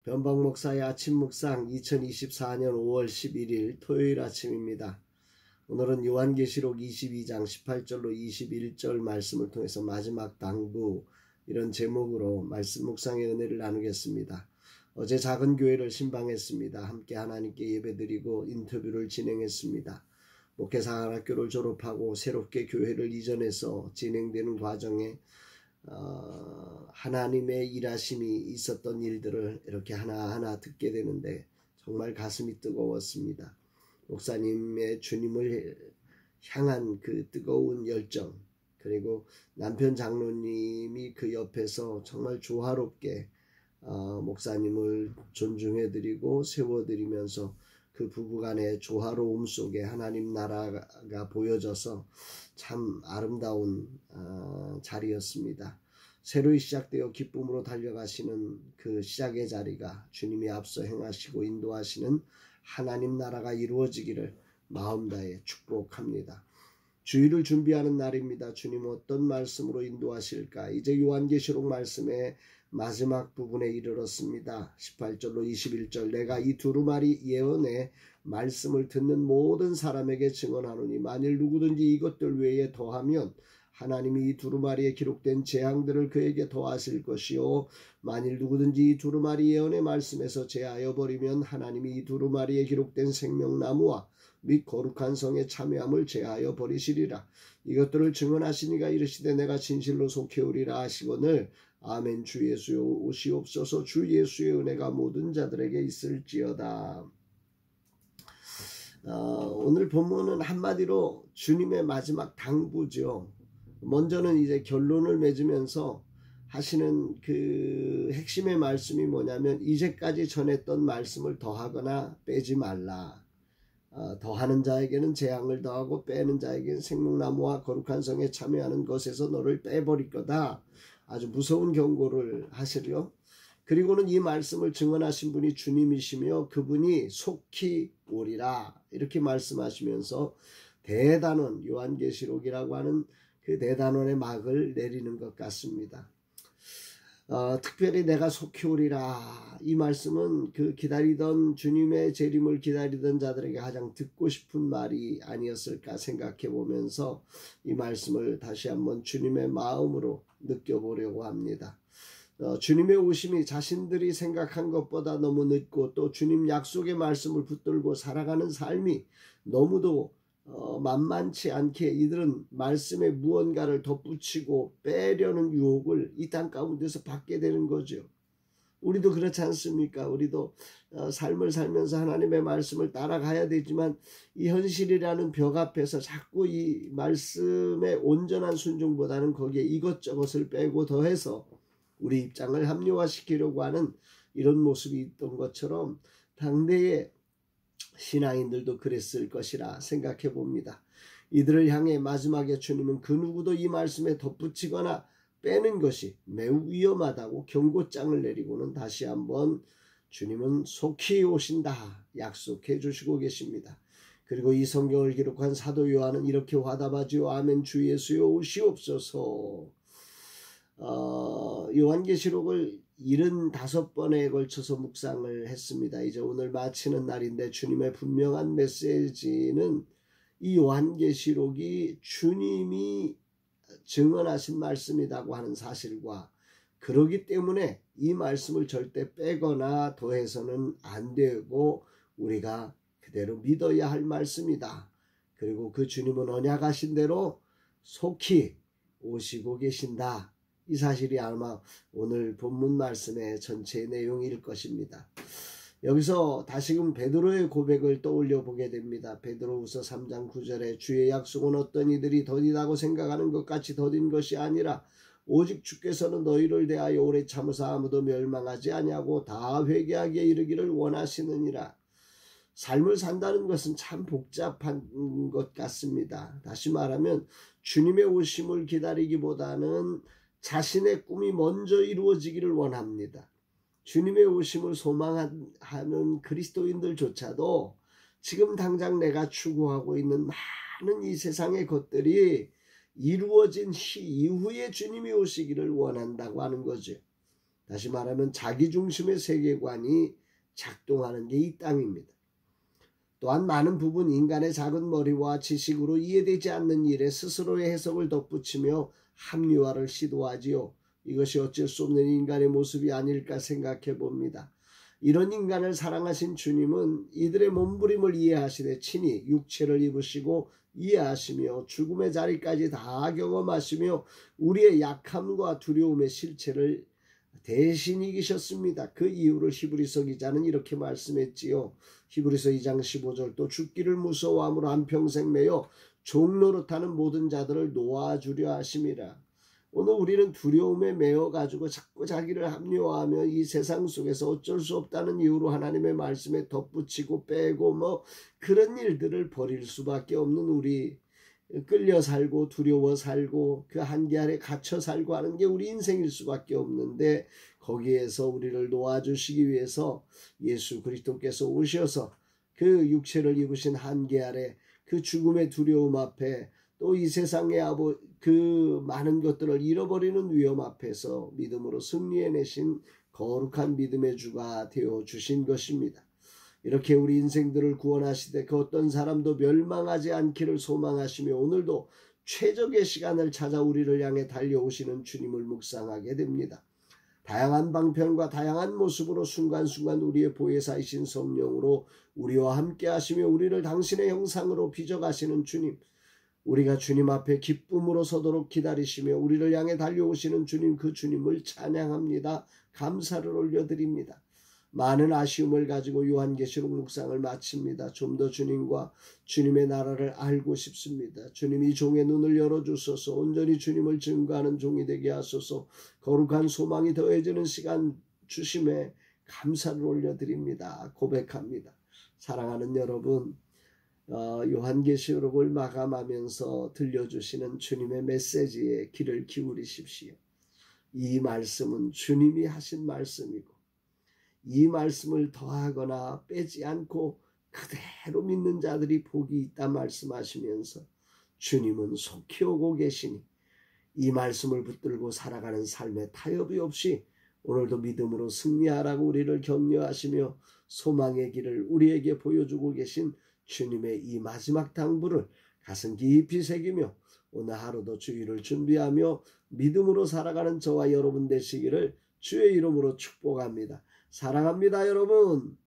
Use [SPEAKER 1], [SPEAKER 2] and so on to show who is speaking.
[SPEAKER 1] 변방 목사의 아침 묵상 2024년 5월 11일 토요일 아침입니다. 오늘은 요한계시록 22장 18절로 21절 말씀을 통해서 마지막 당부 이런 제목으로 말씀 묵상의 은혜를 나누겠습니다. 어제 작은 교회를 신방했습니다. 함께 하나님께 예배드리고 인터뷰를 진행했습니다. 목회사학교를 졸업하고 새롭게 교회를 이전해서 진행되는 과정에 하나님의 일하심이 있었던 일들을 이렇게 하나하나 듣게 되는데 정말 가슴이 뜨거웠습니다. 목사님의 주님을 향한 그 뜨거운 열정, 그리고 남편 장로님이 그 옆에서 정말 조화롭게 목사님을 존중해드리고 세워드리면서 그 부부간의 조화로움 속에 하나님 나라가 보여져서 참 아름다운 자리였습니다. 새로이 시작되어 기쁨으로 달려가시는 그 시작의 자리가 주님이 앞서 행하시고 인도하시는 하나님 나라가 이루어지기를 마음 다해 축복합니다. 주일을 준비하는 날입니다. 주님 어떤 말씀으로 인도하실까? 이제 요한계시록 말씀의 마지막 부분에 이르렀습니다. 18절로 21절 내가 이 두루마리 예언의 말씀을 듣는 모든 사람에게 증언하노니 만일 누구든지 이것들 외에 더하면 하나님이 이 두루마리에 기록된 재앙들을 그에게 더하실 것이요 만일 누구든지 이 두루마리 예언의 말씀에서 제하여 버리면 하나님이 이 두루마리에 기록된 생명나무와 및 거룩한 성에 참여함을 제하여 버리시리라. 이것들을 증언하시니가 이르시되 내가 진실로 속해오리라 하시거늘 아멘. 주 예수여 오시옵소서. 주 예수의 은혜가 모든 자들에게 있을지어다. 오늘 본문은 한마디로 주님의 마지막 당부죠. 먼저는 이제 결론을 맺으면서 하시는 그 핵심의 말씀이 뭐냐면 이제까지 전했던 말씀을 더하거나 빼지 말라. 더하는 자에게는 재앙을 더하고 빼는 자에게는 생명나무와 거룩한 성에 참여하는 것에서 너를 빼버릴 거다. 아주 무서운 경고를 하시려. 그리고는 이 말씀을 증언하신 분이 주님이시며 그분이 속히 오리라 이렇게 말씀하시면서 대단원 요한계시록이라고 하는 그 대단원의 막을 내리는 것 같습니다. 특별히 내가 속히 오리라 이 말씀은 그 기다리던 주님의 재림을 기다리던 자들에게 가장 듣고 싶은 말이 아니었을까 생각해 보면서 이 말씀을 다시 한번 주님의 마음으로 느껴보려고 합니다. 주님의 오심이 자신들이 생각한 것보다 너무 늦고 또 주님 약속의 말씀을 붙들고 살아가는 삶이 너무도 만만치 않게 이들은 말씀에 무언가를 덧붙이고 빼려는 유혹을 이 땅 가운데서 받게 되는 거죠. 우리도 그렇지 않습니까? 우리도 삶을 살면서 하나님의 말씀을 따라가야 되지만 이 현실이라는 벽 앞에서 자꾸 이 말씀의 온전한 순종보다는 거기에 이것저것을 빼고 더해서 우리 입장을 합리화시키려고 하는 이런 모습이 있던 것처럼 당대의 신앙인들도 그랬을 것이라 생각해 봅니다. 이들을 향해 마지막에 주님은 그 누구도 이 말씀에 덧붙이거나 빼는 것이 매우 위험하다고 경고장을 내리고는 다시 한번 주님은 속히 오신다 약속해 주시고 계십니다. 그리고 이 성경을 기록한 사도 요한은 이렇게 화답하지요. 아멘. 주 예수여 오시옵소서. 요한계시록을 75번에 걸쳐서 묵상을 했습니다. 이제 오늘 마치는 날인데 주님의 분명한 메시지는 이 요한계시록이 주님이 증언하신 말씀이라고 하는 사실과 그러기 때문에 이 말씀을 절대 빼거나 더해서는 안 되고 우리가 그대로 믿어야 할 말씀이다. 그리고 그 주님은 언약하신 대로 속히 오시고 계신다. 이 사실이 아마 오늘 본문 말씀의 전체 내용일 것입니다. 여기서 다시금 베드로의 고백을 떠올려 보게 됩니다. 베드로후서 3장 9절에 주의 약속은 어떤 이들이 더디다고 생각하는 것 같이 더딘 것이 아니라 오직 주께서는 너희를 대하여 오래 참으사 아무도 멸망하지 아니하고 다 회개하기에 이르기를 원하시느니라. 삶을 산다는 것은 참 복잡한 것 같습니다. 다시 말하면 주님의 오심을 기다리기보다는 자신의 꿈이 먼저 이루어지기를 원합니다. 주님의 오심을 소망하는 그리스도인들조차도 지금 당장 내가 추구하고 있는 많은 이 세상의 것들이 이루어진 이후에 주님이 오시기를 원한다고 하는 거죠. 다시 말하면 자기중심의 세계관이 작동하는 게 이 땅입니다. 또한 많은 부분 인간의 작은 머리와 지식으로 이해되지 않는 일에 스스로의 해석을 덧붙이며 합리화를 시도하지요. 이것이 어쩔 수 없는 인간의 모습이 아닐까 생각해 봅니다. 이런 인간을 사랑하신 주님은 이들의 몸부림을 이해하시되 친히 육체를 입으시고 이해하시며 죽음의 자리까지 다 경험하시며 우리의 약함과 두려움의 실체를 대신 이기셨습니다. 그 이유를 히브리서 기자는 이렇게 말씀했지요. 히브리서 2장 15절 또 죽기를 무서워함으로 한평생 매여 종노릇하는 모든 자들을 놓아주려 하심이라. 오늘 우리는 두려움에 매여 가지고 자꾸 자기를 합리화하며 이 세상 속에서 어쩔 수 없다는 이유로 하나님의 말씀에 덧붙이고 빼고 그런 일들을 벌일 수밖에 없는 우리, 끌려 살고 두려워 살고 그 한계 아래 갇혀 살고 하는 게 우리 인생일 수밖에 없는데, 거기에서 우리를 놓아주시기 위해서 예수 그리스도께서 오셔서 그 육체를 입으신 한계 아래 그 죽음의 두려움 앞에 또 이 세상의 그 많은 것들을 잃어버리는 위험 앞에서 믿음으로 승리해내신 거룩한 믿음의 주가 되어주신 것입니다. 이렇게 우리 인생들을 구원하시되 그 어떤 사람도 멸망하지 않기를 소망하시며 오늘도 최적의 시간을 찾아 우리를 향해 달려오시는 주님을 묵상하게 됩니다. 다양한 방편과 다양한 모습으로 순간순간 우리의 보혜사이신 성령으로 우리와 함께 하시며 우리를 당신의 형상으로 빚어가시는 주님, 우리가 주님 앞에 기쁨으로 서도록 기다리시며 우리를 향해 달려오시는 주님, 그 주님을 찬양합니다. 감사를 올려드립니다. 많은 아쉬움을 가지고 요한계시록 묵상을 마칩니다. 좀 더 주님과 주님의 나라를 알고 싶습니다. 주님이 종의 눈을 열어주소서. 온전히 주님을 증거하는 종이 되게 하소서. 거룩한 소망이 더해지는 시간 주심에 감사를 올려드립니다. 고백합니다. 사랑하는 여러분, 요한계시록을 마감하면서 들려주시는 주님의 메시지에 귀를 기울이십시오. 이 말씀은 주님이 하신 말씀이고 이 말씀을 더하거나 빼지 않고 그대로 믿는 자들이 복이 있다 말씀하시면서 주님은 속히 오고 계시니 이 말씀을 붙들고 살아가는 삶에 타협이 없이 오늘도 믿음으로 승리하라고 우리를 격려하시며 소망의 길을 우리에게 보여주고 계신 주님의 이 마지막 당부를 가슴 깊이 새기며 오늘 하루도 주일을 준비하며 믿음으로 살아가는 저와 여러분 되시기를 주의 이름으로 축복합니다. 사랑합니다, 여러분.